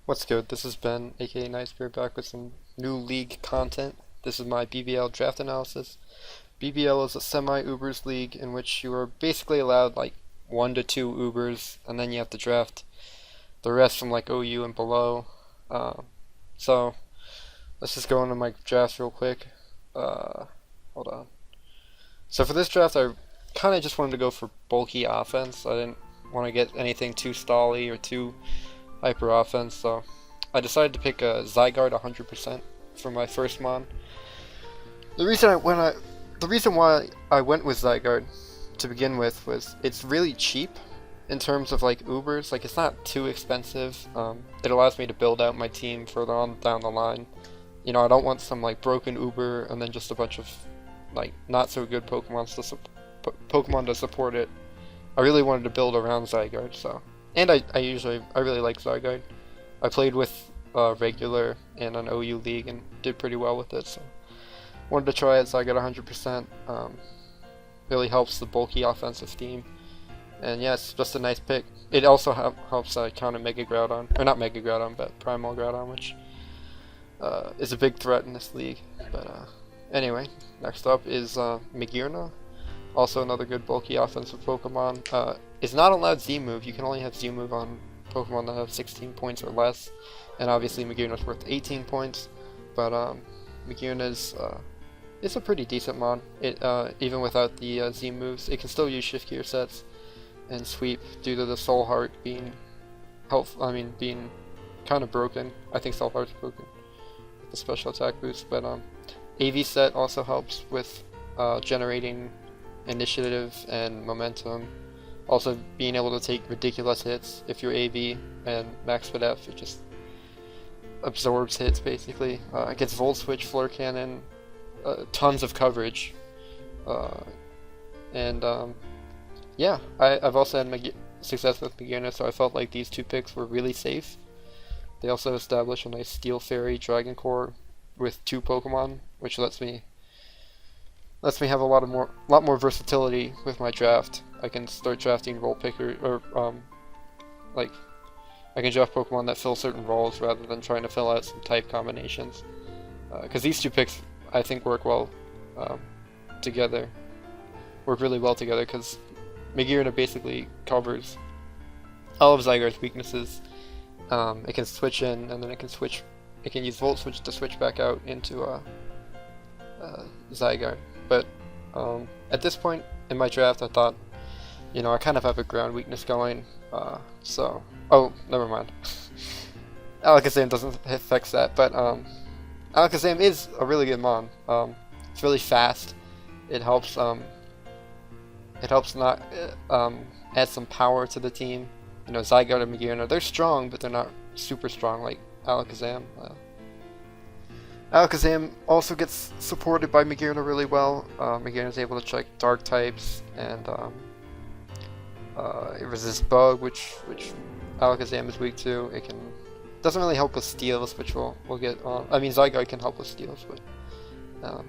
What's good? This is Ben, aka Nightspear, back with some new league content. This is my BBL Draft Analysis. BBL is a semi-Ubers league in which you are basically allowed like 1 to 2 Ubers, and then you have to draft the rest from like OU and below. So let's just go into my drafts real quick. Hold on. So for this draft, I kind of just wanted to go for bulky offense. I didn't want to get anything too stally or too hyper offense, so I decided to pick a Zygarde 100% for my first mon. The reason why I went with Zygarde to begin with was it's really cheap in terms of like Ubers. Like, it's not too expensive. It allows me to build out my team further on down the line. You know, I don't want some like broken Uber and then just a bunch of like not so good Pokemon to support it. I really wanted to build around Zygarde, so. And I really like Zygarde. I played with regular in an OU league and did pretty well with it, so wanted to try it. Zygarde 100%. Really helps the bulky offensive theme, and yeah, it's just a nice pick. It also helps counter Mega Groudon, or not Mega Groudon, but Primal Groudon, which is a big threat in this league. But anyway, next up is Magearna. Also another good bulky offensive Pokemon. Is not allowed Z-move. You can only have Z-move on Pokemon that have 16 points or less. And obviously Magearna's worth 18 points. But Magearna's it's a pretty decent mod. It even without the Z-moves, it can still use Shift Gear sets and sweep due to the Soul Heart being being kind of broken. I think Soul Heart's broken with the special attack boost. But AV set also helps with generating initiative and momentum. Also being able to take ridiculous hits if you're AV, and max with F, it just absorbs hits basically. It gets Volt Switch, Floor Cannon, tons of coverage, yeah, I've also had success with Magearna, so I felt like these two picks were really safe. They also establish a nice Steel Fairy Dragon Core with 2 Pokemon, which lets me have a lot more versatility with my draft. I can start drafting role picker, or like I can draft Pokemon that fill certain roles rather than trying to fill out some type combinations. Because these two picks I think work really well together. Because Magearna basically covers all of Zygarde's weaknesses. It can switch in, and then it can use Volt Switch to switch back out into Zygarde. But at this point in my draft, I thought, you know, I kind of have a ground weakness going, so... Oh, never mind. Alakazam doesn't fix that, but Alakazam is a really good mon. It's really fast. It helps not add some power to the team. You know, Zygarde and Magearna, they're strong, but they're not super strong like Alakazam. Alakazam also gets supported by Magearna really well. Magearna is able to check dark types, and it resists bug, which Alakazam is weak to. It doesn't really help with steals, which we'll get on. I mean, Zygarde can help with steals, but you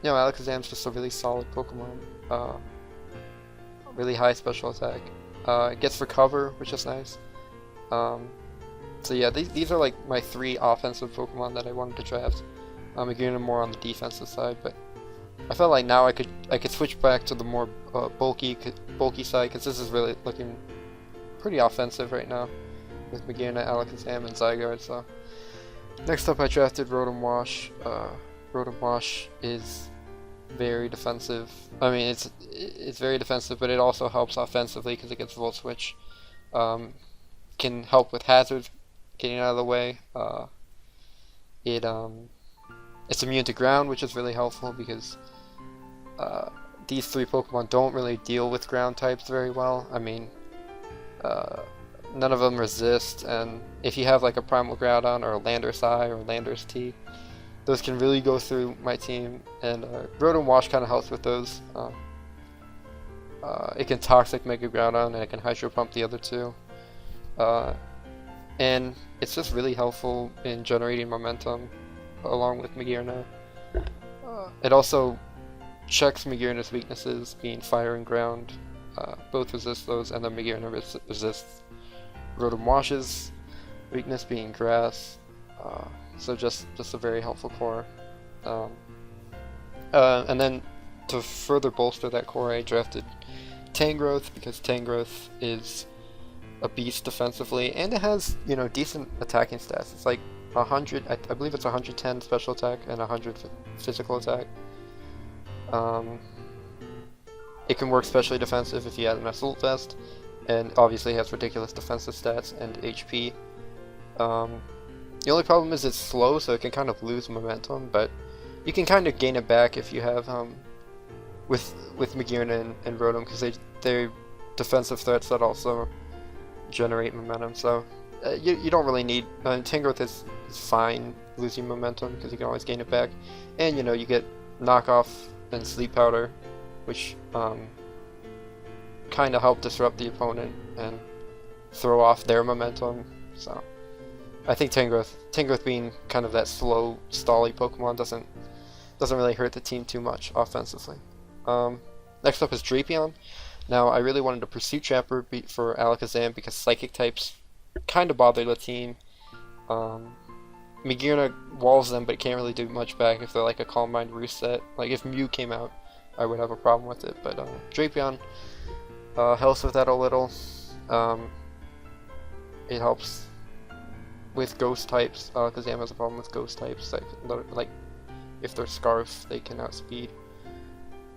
know, Alakazam's just a really solid Pokemon. Really high special attack. It gets recover, which is nice. So yeah, these are like my 3 offensive Pokemon that I wanted to draft. Magearna more on the defensive side, but I felt like now I could switch back to the more bulky side, because this is really looking pretty offensive right now with Magearna, Alakazam, and Zygarde. So next up, I drafted Rotomwash. Rotomwash is very defensive. I mean, it's very defensive, but it also helps offensively because it gets Volt Switch. Can help with hazards getting out of the way. It's immune to ground, which is really helpful because these 3 Pokemon don't really deal with ground types very well. I mean, none of them resist, and if you have like a Primal Groudon or a Landorus I or a Landorus T, those can really go through my team, and Rotomwash kind of helps with those. It can Toxic Mega Groudon, and it can Hydro Pump the other 2. And it's just really helpful in generating momentum along with Magearna. It also checks Magearna's weaknesses, being fire and ground. Both resist those, and then Magearna resists Rotomwash's. weakness being grass, so just a very helpful core. And then to further bolster that core, I drafted Tangrowth because Tangrowth is a beast defensively, and it has, you know, decent attacking stats. It's like 100, I believe it's 110 special attack and 100 physical attack. It can work specially defensive if you add an Assault Vest, and obviously has ridiculous defensive stats and HP. The only problem is it's slow, so it can kind of lose momentum, but you can kind of gain it back if you have with McGee and Rotom, because they're defensive threats that also generate momentum. So you don't really need Tangrowth is fine losing momentum because you can always gain it back, and you know, you get knockoff and sleep powder, which kind of help disrupt the opponent and throw off their momentum. So I think Tangrowth being kind of that slow, stally Pokemon doesn't really hurt the team too much offensively. Next up is Drapion. Now, I really wanted a Pursuit Trapper for Alakazam because Psychic types kind of bother the team. Megirna walls them, but it can't really do much back if they're like a Calm Mind Roost set. Like, if Mew came out, I would have a problem with it, but Drapion helps with that a little. It helps with Ghost types. Alakazam has a problem with Ghost types. Like if they're Scarf, they can outspeed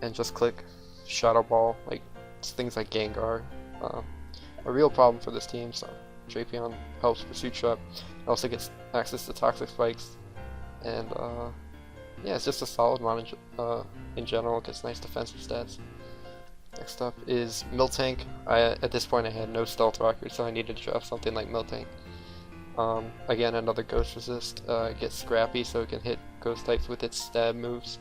and just click Shadow Ball, like things like Gengar. A real problem for this team, so Drapion helps Pursuit Trap. It also gets access to Toxic Spikes, and yeah, it's just a solid mon in general. It gets nice defensive stats. Next up is Miltank. At this point I had no Stealth Rocker, so I needed to draft something like Miltank. Again, another Ghost Resist. It gets Scrappy, so it can hit Ghost types with its stab moves.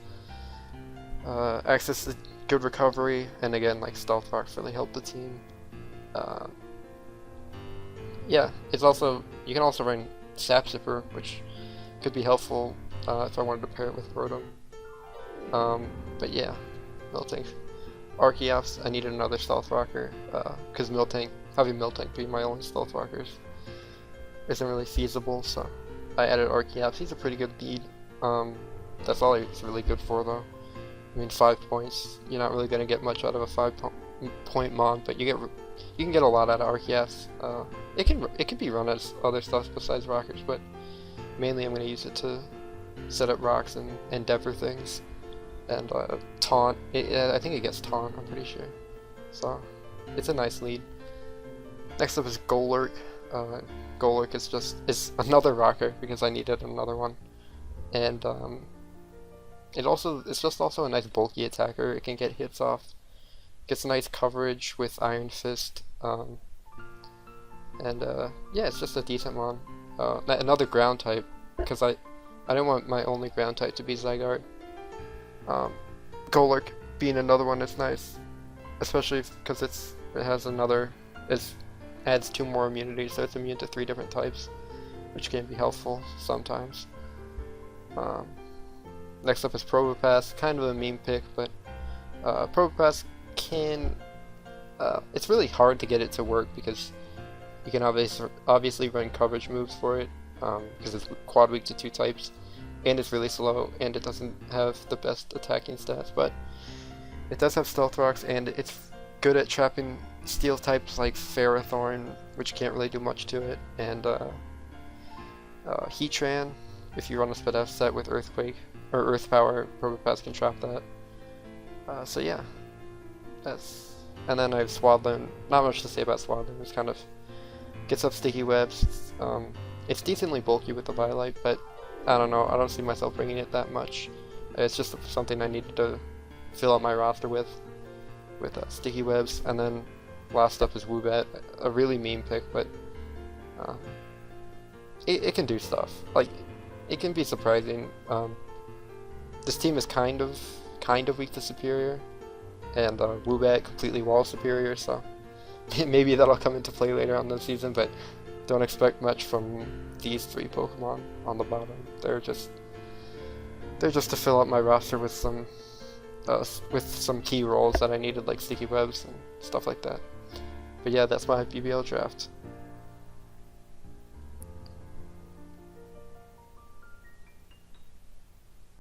Access to good recovery, and again, like Stealth Rocks really help the team. Yeah, it's also, you can also run Sap Zipper, which could be helpful if I wanted to pair it with Rotom. But yeah, Miltank. Archeops, I needed another Stealth Rocker, because having Miltank be my only Stealth Rockers isn't really feasible, so I added Archeops. He's a pretty good lead. That's all he's really good for, though. I mean, 5 points, you're not really going to get much out of a 5-point mon, but you can get a lot out of Archeops. It can be run as other stuff besides Rockers, but mainly I'm going to use it to set up rocks and endeavor things. And Taunt, I think it gets Taunt, I'm pretty sure. So, it's a nice lead. Next up is Golurk. Golurk is another rocker because I needed another one. And it's just also a nice bulky attacker. It can get hits off. Gets nice coverage with Iron Fist. And yeah, it's just a decent mon. Another ground type, because I didn't want my only ground type to be Zygarde. Golurk being another one is nice, especially because it adds 2 more immunities, so it's immune to 3 different types, which can be helpful sometimes. Next up is Probapass, kind of a meme pick, but Probapass it's really hard to get it to work because you can obviously run coverage moves for it, because it's quad weak to 2 types, and it's really slow, and it doesn't have the best attacking stats, but it does have Stealth Rocks, and it's good at trapping steel types like Ferrothorn, which can't really do much to it, and Heatran. If you run a Sped F set with Earthquake or Earth Power, Probapass can trap that. So yeah, and then I have Swadloon. Not much to say about Swadloon. It's kind of gets up sticky webs. It's decently bulky with the Violet, but I don't know. I don't see myself bringing it that much. It's just something I needed to fill out my roster with sticky webs. And then last up is Woobat, a really meme pick, but it can do stuff. Like, it can be surprising. This team is kind of weak to Superior, and Woobat completely wall Superior, so maybe that'll come into play later on this season, but don't expect much from these 3 Pokemon on the bottom. They're just to fill out my roster with some key roles that I needed, like sticky webs and stuff like that. But yeah, that's my BBL draft.